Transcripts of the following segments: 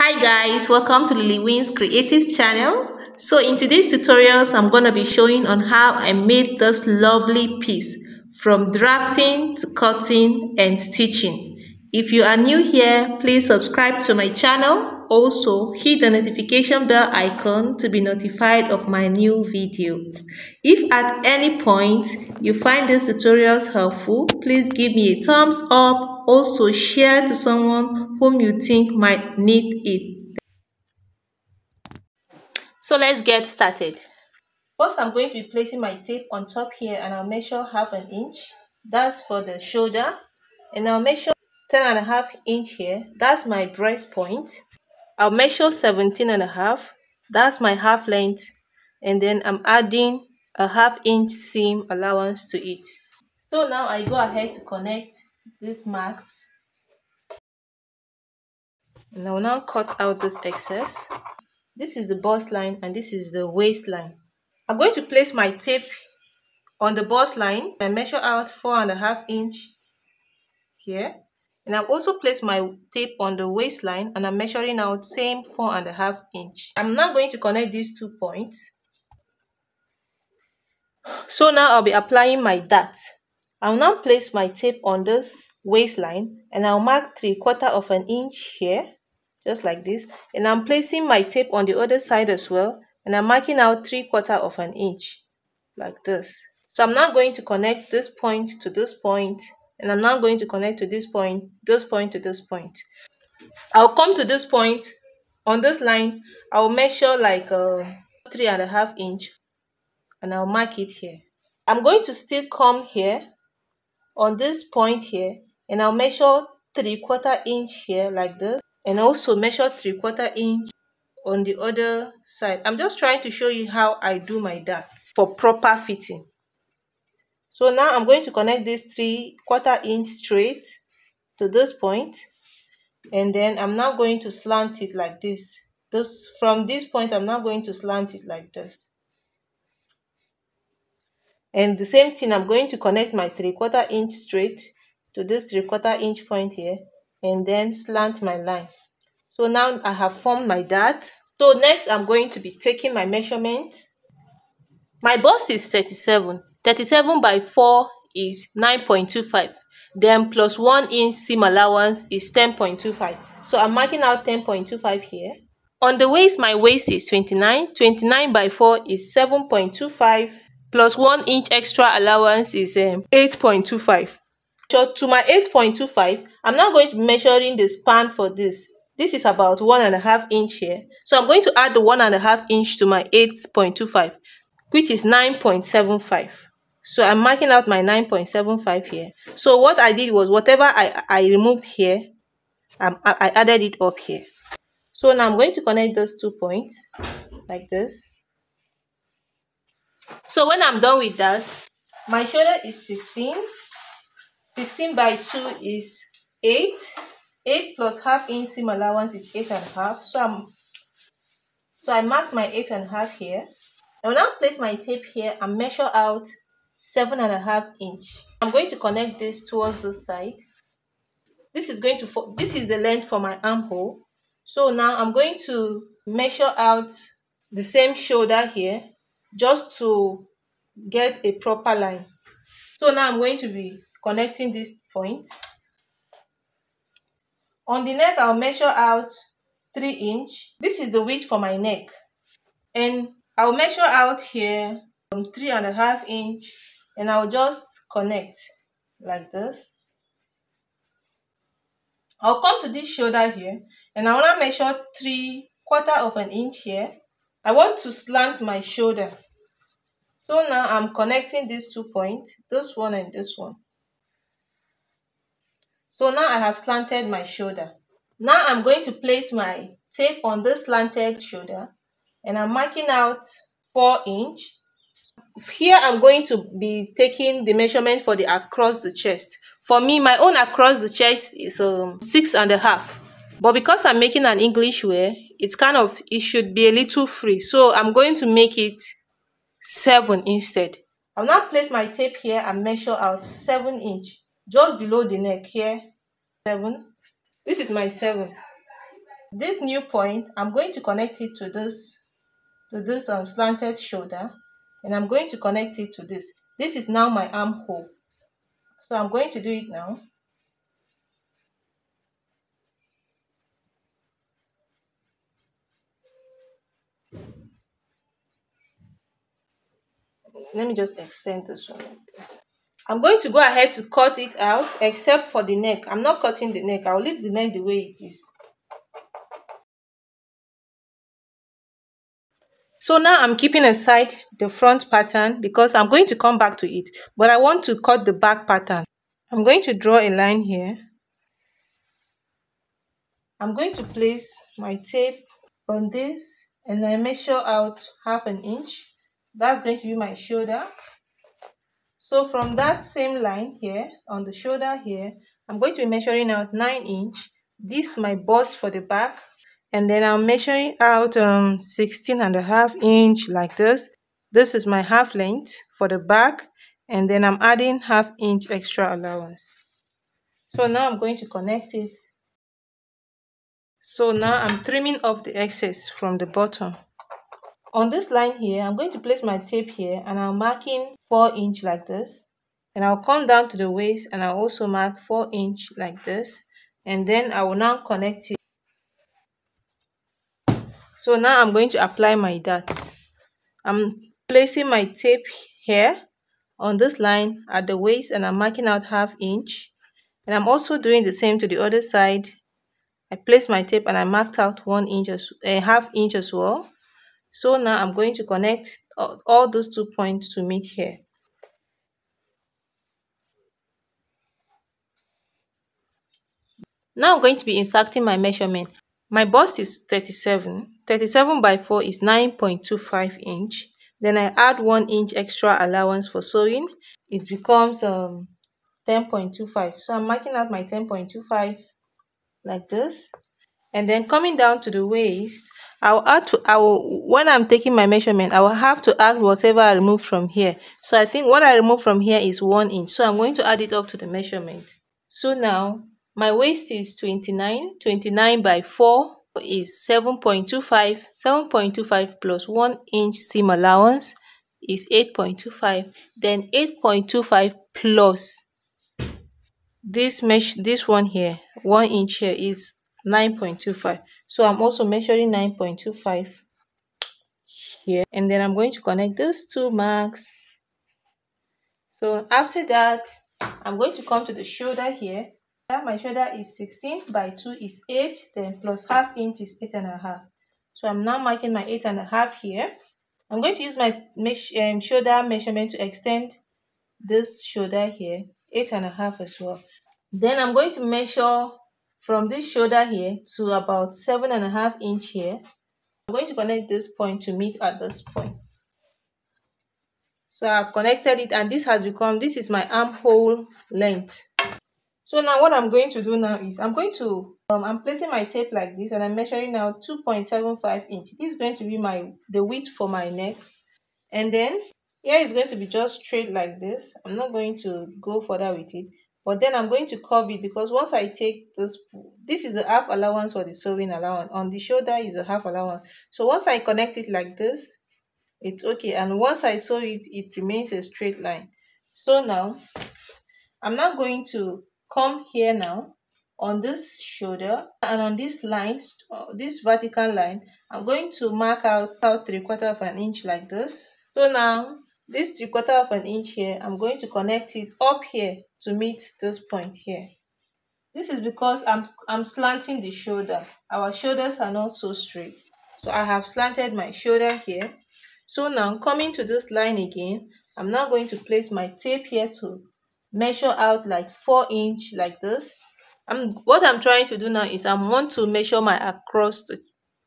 Hi guys, welcome to Lily Wins Creative channel. So in today's tutorials, I'm going to be showing on how I made this lovely piece from drafting to cutting and stitching. If you are new here, please subscribe to my channel. Also, hit the notification bell icon to be notified of my new videos. If at any point you find these tutorials helpful, please give me a thumbs up. Also, share to someone whom you think might need it. So let's get started. First, I'm going to be placing my tape on top here and I'll measure half an inch. That's for the shoulder. And I'll measure 10.5 inch here. That's my breast point. I'll measure 17.5. That's my half length. And then I'm adding a ½ inch seam allowance to it. So now I go ahead to connect these marks. And I'll now cut out this excess. This is the bust line and this is the waistline. I'm going to place my tape on the bust line and measure out 4.5 inch here. And I've also placed my tape on the waistline and I'm measuring out same 4.5 inch. I'm now going to connect these 2 points. So now I'll be applying my dart. I'll now place my tape on this waistline and I'll mark 3/4 inch here, just like this. And I'm placing my tape on the other side as well and I'm marking out 3/4 inch, like this. So I'm now going to connect this point to this point and I'm now going to connect to this point to this point. I'll come to this point on this line. I'll measure like 3.5 inch and I'll mark it here. I'm going to still come here on this point here and I'll measure 3/4 inch here, like this, and also measure 3/4 inch on the other side. I'm just trying to show you how I do my darts for proper fitting. So now I'm going to connect this 3/4 inch straight to this point, and then I'm now going to slant it like this. From this point, I'm now going to slant it like this. And the same thing, I'm going to connect my 3/4 inch straight to this 3/4 inch point here and then slant my line. So now I have formed my dart. So next I'm going to be taking my measurement. My bust is 37. 37 by 4 is 9.25. Then plus 1 inch seam allowance is 10.25. So I'm marking out 10.25 here. On the waist, my waist is 29. 29 by 4 is 7.25. Plus 1 inch extra allowance is 8.25. So to my 8.25, I'm now going to be measuring the span for this. This is about 1.5 inch here. So I'm going to add the 1.5 inch to my 8.25, which is 9.75. So I'm marking out my 9.75 here. So what I did was whatever I removed here, I added it up here. So now I'm going to connect those 2 points like this. So when I'm done with that, my shoulder is 16. 16 by 2 is 8. 8 plus ½ inch seam allowance is 8.5. So I mark my 8.5 here. I will now place my tape here and measure out 7.5 inch. I'm going to connect this towards this side. This is the length for my armhole. So now I'm going to measure out the same shoulder here, just to get a proper line. So now I'm going to be connecting this point. On the neck, I'll measure out 3 inch. This is the width for my neck. And I'll measure out here 3.5 inch and I'll just connect like this. I'll come to this shoulder here and I want to measure 3/4 inch here. I want to slant my shoulder. So now I'm connecting these 2 points, this one and this one. So now I have slanted my shoulder. Now I'm going to place my tape on this slanted shoulder and I'm marking out 4 inch. Here I'm going to be taking the measurement for the across the chest. For me, my own across the chest is 6.5. But because I'm making an English wear, it should be a little free. So I'm going to make it 7 instead. I'll now place my tape here and measure out 7 inch, just below the neck here. 7. This is my 7. This new point, I'm going to connect it to this slanted shoulder, and I'm going to connect it to this. This is now my armhole. So I'm going to do it now. Let me just extend this one like this. I'm going to go ahead to cut it out, except for the neck. I'm not cutting the neck. I'll leave the neck the way it is. So now I'm keeping aside the front pattern because I'm going to come back to it. But I want to cut the back pattern. I'm going to draw a line here. I'm going to place my tape on this and I measure out 1/2 inch. That's going to be my shoulder. So from that same line here on the shoulder here, I'm going to be measuring out 9 inch. This is my bust for the back, and then I'm measuring out 16.5 inch like this. This is my half length for the back, and then I'm adding 1/2 inch extra allowance. So now I'm going to connect it. So now I'm trimming off the excess from the bottom. On this line here, I'm going to place my tape here and I'm marking 4 inch like this. And I'll come down to the waist and I'll also mark 4 inch like this. And then I will now connect it. So now I'm going to apply my dart. I'm placing my tape here on this line at the waist and I'm marking out 1/2 inch. And I'm also doing the same to the other side. I placed my tape and I marked out 1 inch, 1/2 inch as well. So now I'm going to connect all those 2 points to meet here. Now I'm going to be inserting my measurement. My bust is 37. 37 by 4 is 9.25 inch. Then I add 1 inch extra allowance for sewing. It becomes 10.25. So I'm marking out my 10.25 like this. And then coming down to the waist, when I'm taking my measurement, I will have to add whatever I removed from here. So I think what I removed from here is 1 inch. So I'm going to add it up to the measurement. So now my waist is 29. 29 by 4 is 7.25. 7.25 plus 1 inch seam allowance is 8.25. Then 8.25 plus this one here, 1 inch here, is 9.25. So I'm also measuring 9.25 here, and then I'm going to connect those 2 marks. So after that, I'm going to come to the shoulder here. My shoulder is 16 by 2 is 8, then plus 1/2 inch is 8.5. So I'm now marking my 8.5 here. I'm going to use my shoulder measurement to extend this shoulder here, 8.5 as well. Then I'm going to measure from this shoulder here to about 7.5 inch here. I'm going to connect this point to meet at this point. So I've connected it and this is my armhole length. So now what I'm going to do now is I'm placing my tape like this and I'm measuring now 2.75 inch. This is going to be the width for my neck. And then here is going to be just straight like this. I'm not going to go further with it. But then I'm going to curve it because once I take this is a 1/2 allowance for the sewing allowance. On the shoulder is a 1/2 allowance. So once I connect it like this, it's okay. And once I sew it, it remains a straight line. So now, I'm now going to come here now on this shoulder and on these lines, this vertical line, I'm going to mark out 3/4 inch like this. So now, this 3/4 inch here, I'm going to connect it up here to meet this point here. This is because I'm slanting the shoulder. Our shoulders are not so straight. So I have slanted my shoulder here. So now coming to this line again, I'm now going to place my tape here to measure out like 4 inch like this. What I'm trying to do now is I want to measure my across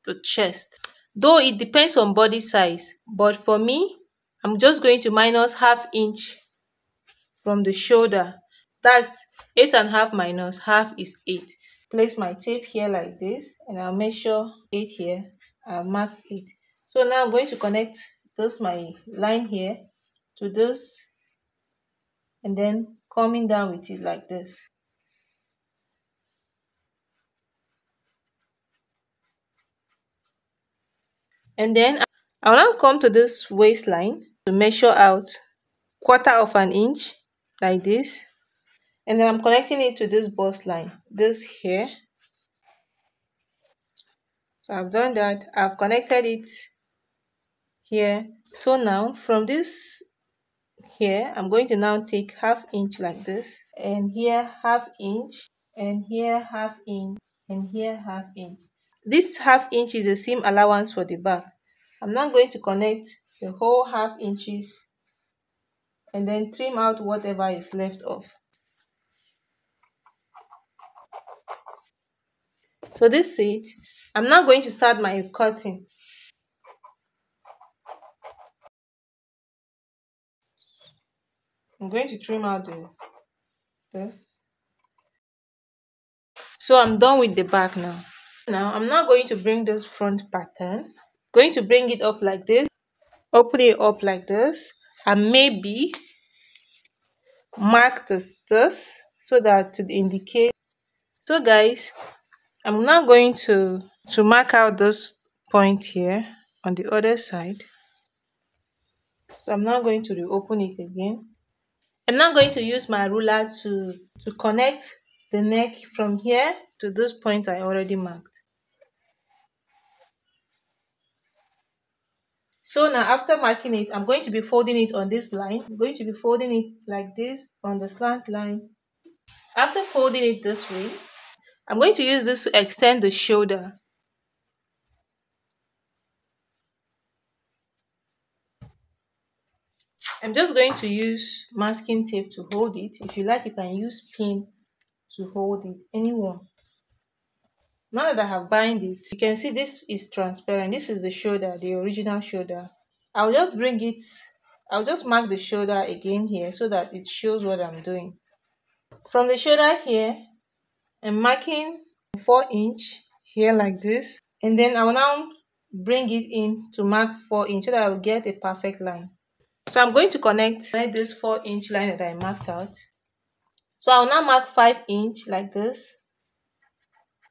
the chest. Though it depends on body size, but for me, I'm just going to minus 1/2 inch from the shoulder. That's 8.5 minus 1/2 is 8. Place my tape here like this and I'll measure 8 here. I've marked 8. So now I'm going to connect my line here to this and then coming down with it like this. And then I'll now come to this waistline to measure out 1/4 inch like this. And then I'm connecting it to this bust line, this here. So I've done that. I've connected it here. So now from this here, I'm going to now take 1/2 inch like this, and here 1/2 inch, and here 1/2 inch, and here 1/2 inch. This 1/2 inch is the seam allowance for the back. I'm now going to connect the whole 1/2 inches and then trim out whatever is left off. So this is it. I'm now going to start my cutting. I'm going to trim out this. So I'm done with the back now. Now I'm now going to bring this front pattern. Going to bring it up like this, open it up like this, and maybe mark this so that to indicate. So guys, I'm now going to mark out this point here on the other side. So I'm now going to reopen it again. I'm now going to use my ruler to connect the neck from here to this point I already marked. So now after marking it, I'm going to be folding it on this line. I'm going to be folding it like this on the slant line. After folding it this way, I'm going to use this to extend the shoulder. I'm just going to use masking tape to hold it. If you like, you can use pin to hold it, anyone. Now that I have bind it, you can see this is transparent. This is the shoulder, the original shoulder. I'll just mark the shoulder again here so that it shows what I'm doing. From the shoulder here, I'm marking 4" here like this, and then I will now bring it in to mark 4" so that I will get a perfect line. So I'm going to connect this 4" line that I marked out. So I'll now mark 5" like this.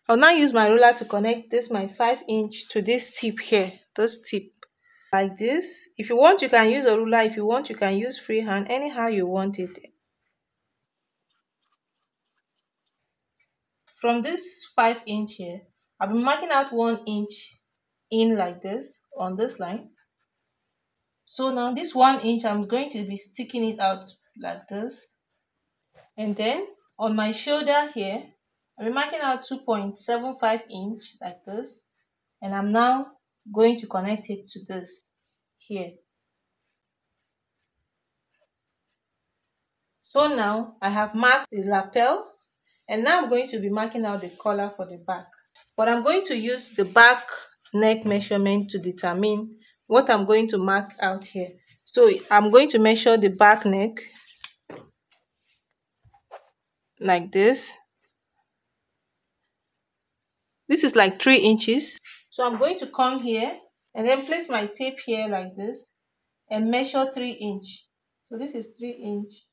I'll now use my ruler to connect this my 5" to this tip here, this tip like this. If you want, you can use a ruler. If you want, you can use freehand, anyhow you want it. From this 5" here, I'll be marking out 1" in like this on this line. So now this 1" I'm going to be sticking it out like this, and then on my shoulder here, I'm marking out 2.75" like this, and I'm now going to connect it to this here. So now I have marked the lapel, and now I'm going to be marking out the collar for the back. But I'm going to use the back neck measurement to determine what I'm going to mark out here. So I'm going to measure the back neck like this. This is like 3 inches. So I'm going to come here and then place my tape here like this and measure 3 inch. So this is 3 inch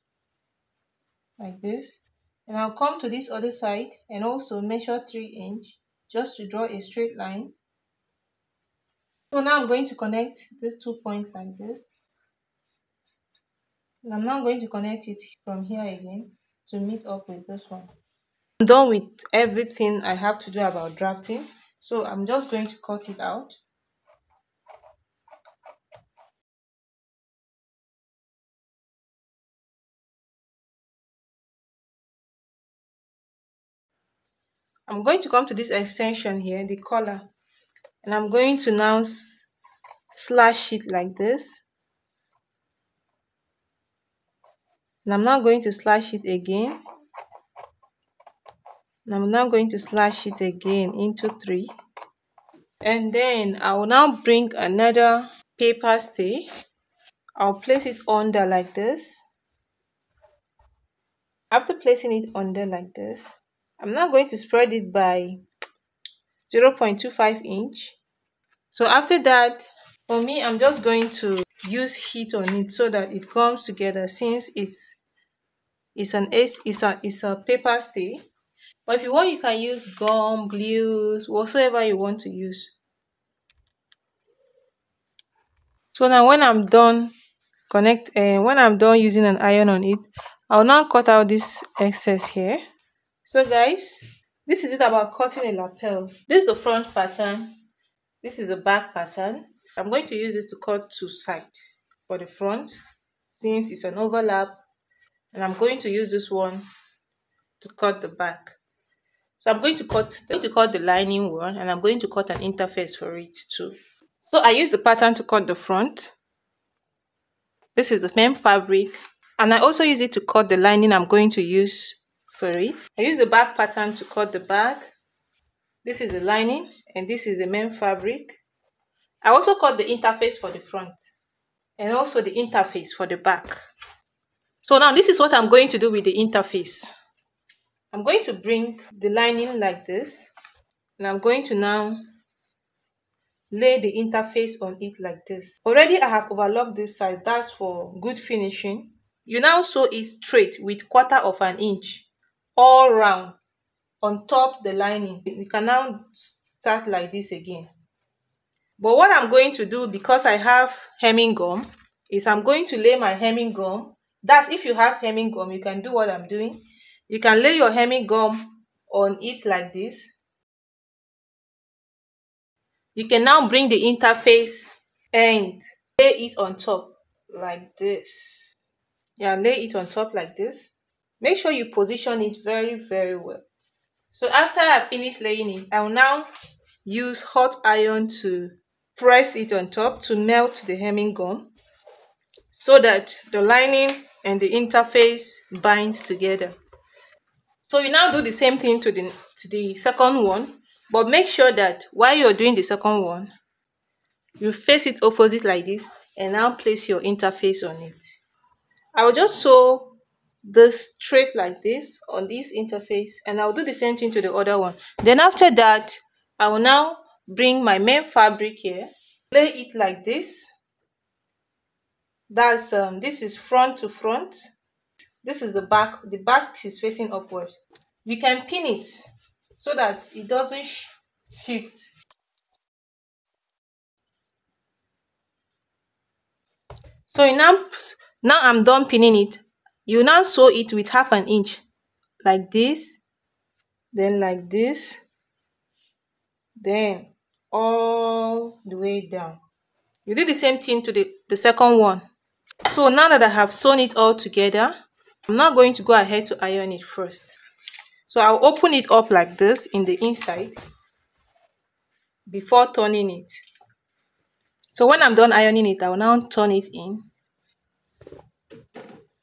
like this. And I'll come to this other side and also measure 3 inch just to draw a straight line. So now I'm going to connect these 2 points like this. And I'm now going to connect it from here again to meet up with this one. I'm done with everything I have to do about drafting. So I'm just going to cut it out. I'm going to come to this extension here, the collar, and I'm going to now slash it like this. And I'm now going to slash it again. And I'm now going to slash it again into 3. And then I will now bring another paper stay. I'll place it under like this. After placing it under like this, I'm now going to spread it by 0.25". So after that, for me, I'm just going to use heat on it so that it comes together, since it's a paper stay. But if you want, you can use gum, glues, whatsoever you want to use. So now when I'm done when I'm done using an iron on it, I'll now cut out this excess here. So guys, this is it about cutting a lapel. This is the front pattern. This is the back pattern. I'm going to use this to cut two sides for the front since it's an overlap, and I'm going to use this one to cut the back. So I'm going to cut the lining one, and I'm going to cut an interface for it too. So I use the pattern to cut the front. This is the main fabric, and I also use it to cut the lining I'm going to use for it. I use the back pattern to cut the back. This is the lining, and this is the main fabric. I also cut the interface for the front and also the interface for the back. So now this is what I'm going to do with the interface. I'm going to bring the lining like this, and I'm going to now lay the interface on it like this. Already I have overlocked this side. That's for good finishing. You now sew it straight with 1/4 of an inch all round on top the lining. You can now start like this again. But what I'm going to do, because I have hemming gum, is I'm going to lay my hemming gum. That's if you have hemming gum, you can do what I'm doing. You can lay your hemming gum on it like this. You can now bring the interface and lay it on top like this. Yeah, lay it on top like this. Make sure you position it very, very well. So after I finish laying it, I will now use hot iron to press it on top to melt the hemming gum so that the lining and the interface binds together. So you now do the same thing to the second one, but make sure that while you're doing the second one, you face it opposite like this and now place your interface on it. I will just sew this straight like this on this interface, and I'll do the same thing to the other one. Then after that, I will now bring my main fabric here, lay it like this. That's this is front to front. This is the back. The back is facing upward. You can pin it so that it doesn't shift. So now I'm done pinning it. You now sew it with 1/2 inch like this, then like this, then all the way down. You do the same thing to the second one. So now that I have sewn it all together, I'm now going to go ahead to iron it first. So I'll open it up like this in the inside before turning it. So when I'm done ironing it, I will now turn it in,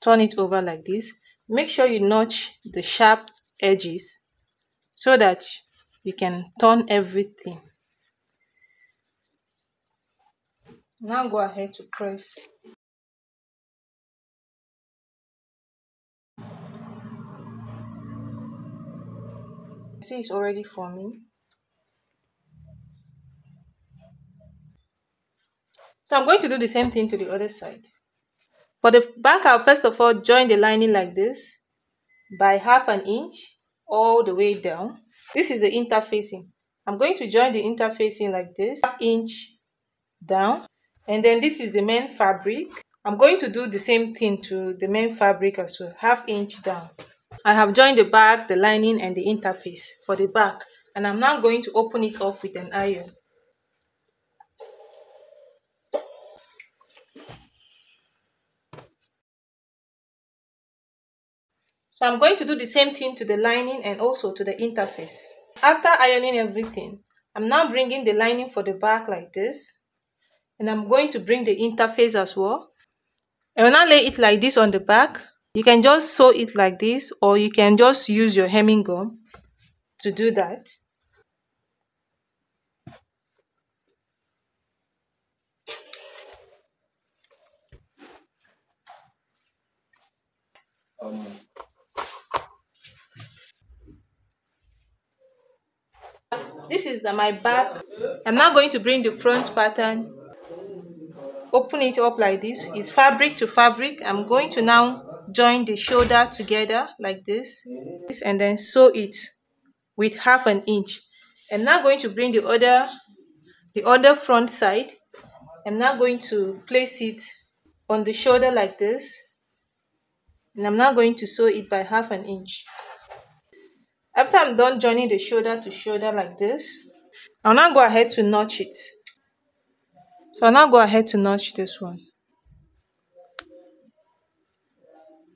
turn it over like this. Make sure you notch the sharp edges so that you can turn everything. Now go ahead to press. See, it's already forming. So I'm going to do the same thing to the other side. For the back, I'll first of all join the lining like this by 1/2 inch all the way down. This is the interfacing. I'm going to join the interfacing like this, 1/2 inch down, and then this is the main fabric. I'm going to do the same thing to the main fabric as well, 1/2 inch down. I have joined the back, the lining, and the interface for the back, and I'm now going to open it up with an iron. So I'm going to do the same thing to the lining and also to the interface. After ironing everything, I'm now bringing the lining for the back like this, and I'm going to bring the interface as well. I will now lay it like this on the back. You can just sew it like this, or you can just use your hemming gum to do that. This is my back. I'm now going to bring the front pattern, open it up like this. It's fabric to fabric. I'm going to now join the shoulder together like this, and then sew it with 1/2 inch. I'm now going to bring the other front side I'm now going to place it on the shoulder like this, and I'm now going to sew it by 1/2 inch. After I'm done joining the shoulder to shoulder like this, I'll now go ahead to notch it. So I'll now go ahead to notch this one.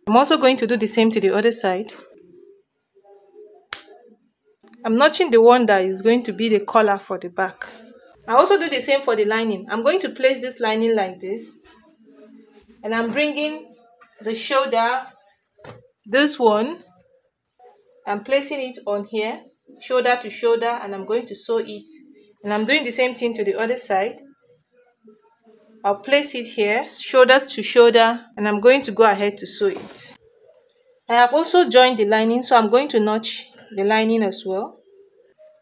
I'm also going to do the same to the other side. I'm notching the one that is going to be the collar for the back. I also do the same for the lining. I'm going to place this lining like this, and I'm bringing the shoulder, this one, I'm placing it on here, shoulder to shoulder, and I'm going to sew it. And I'm doing the same thing to the other side. I'll place it here, shoulder to shoulder, and I'm going to go ahead to sew it. I have also joined the lining, so I'm going to notch the lining as well.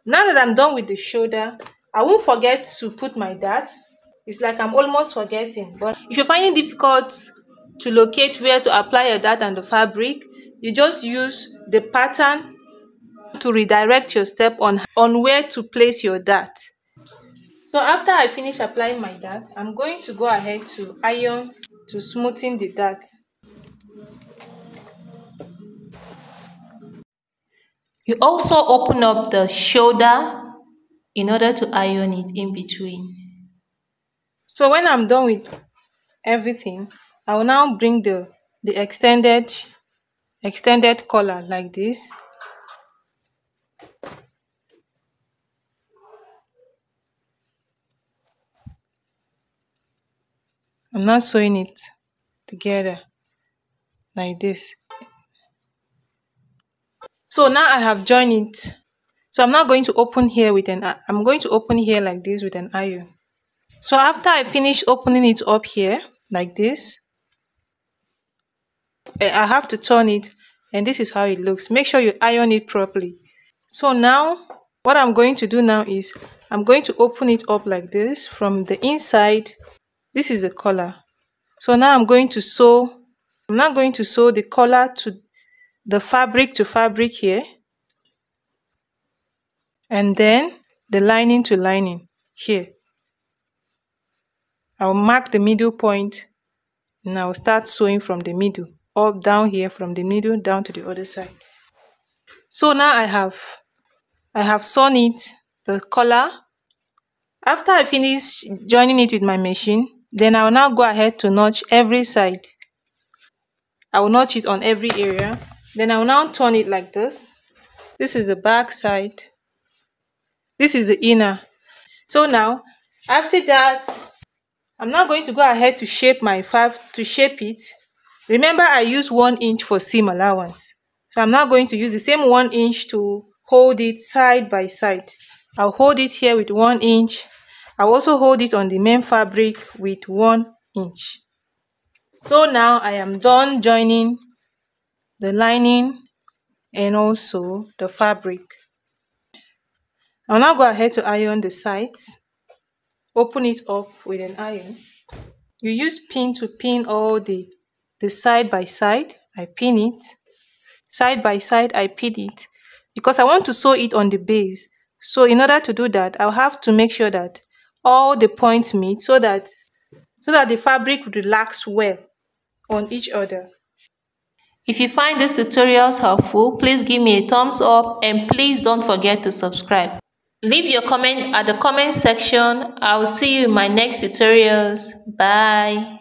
Now that I'm done with the shoulder, I won't forget to put my dart. It's like I'm almost forgetting, but if you're finding it difficult to locate where to apply your dart and the fabric, you just use the pattern to redirect your step on where to place your dart. So after I finish applying my dart, I'm going to go ahead to iron to smoothen the dart. You also open up the shoulder in order to iron it in between. So when I'm done with everything, I will now bring the extended collar like this. I'm not sewing it together like this. So now I have joined it. So I'm now going to open here with I'm going to open here like this with an iron. So after I finish opening it up here like this, I have to turn it, and this is how it looks. Make sure you iron it properly. So now what I'm going to do now is I'm going to open it up like this from the inside. This is the collar. So now I'm going to sew. I'm not going to sew the collar to the fabric to fabric here, and then the lining to lining here. I'll mark the middle point, and I'll start sewing from the middle up down here, from the middle down to the other side. So now I have sewn it, the collar. After I finish joining it with my machine, then I will now go ahead to notch every side. I will notch it on every area. Then I will now turn it like this. This is the back side. This is the inner. So now, after that, I'm now going to go ahead to shape it. Remember, I use 1 inch for seam allowance. So I'm now going to use the same 1 inch to hold it side by side. I'll hold it here with 1 inch. I'll also hold it on the main fabric with 1 inch. So now I am done joining the lining and also the fabric. I'll now go ahead to iron the sides. Open it up with an iron. You use pin to pin all the side by side. I pin it. Side by side, I pin it because I want to sew it on the base. So in order to do that, I'll have to make sure that all the points meet so that the fabric relax well on each other. If you find these tutorials helpful, please give me a thumbs up, and please don't forget to subscribe. Leave your comment at the comment section. I'll see you in my next tutorials. Bye.